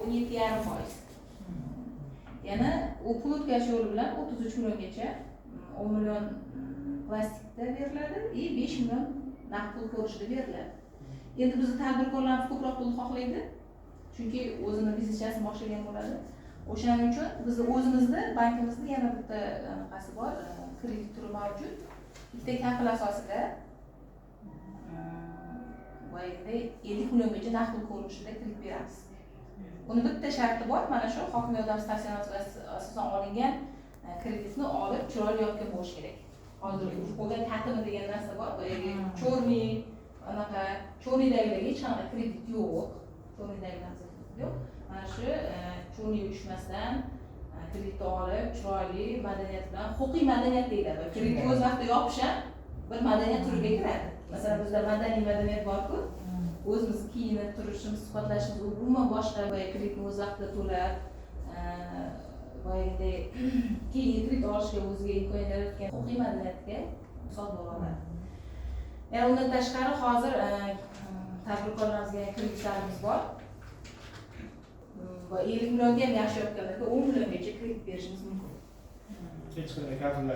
17,5%. Yana u pul o'tkazish yo'li bilan 33 milliongacha 10 million plastikda beriladi va 5 million naqd pul ko'rishida beriladi. Endi bizni tadbirkorlarimiz ko'proq pul xohlaydi, chunki o'zini biznesini boshlagan bo'ladi. O'shaning uchun biz o'zimizda bankimizda yana bitta anaqasi bor, kredit turi mavjud. Bitta kafil asosida boyagidek 50 milliongacha naqd pul ko'rinishida kredit beramiz. Uni bitta sharti bor, mana shu hokimiyat yordam statsionariga asosan olingan kreditni olib chiroyli yopgan bo'lishi kerak. Hozir bo'lgan ta'timi degan narsa bor, boyagi chorniy anaqa chorniydagidagi hech qanaqa kredit yo'q. Chorniydagi narsa yo'q. Mana shu chorniy uyushmasidan kreditni olib chiroyli madaniyat bilan huquqiy madaniyat deyiladi. Kreditni o'z vaqtida yopish ham bir madaniyat turiga kiradi. Masalan, bizda madaniy madaniyat bor-ku, o'zimiz kiyinib turishimiz, suhbatlashishimiz, umuman boshqa kreditni o'z vaqtida to'lab, boyagidek keyingi kredit olishga o'ziga imkoniyat yaratgan huquqiy madaniyatga misol bo'la oladi. Yani undan tashqari hozir tadbirkorlarimizga kreditlarimiz bor. Va 50 millionga ham yaxshi yopganlarga 10 milliongacha kredit berishimiz mumkin. Hech qanday kafillashtirish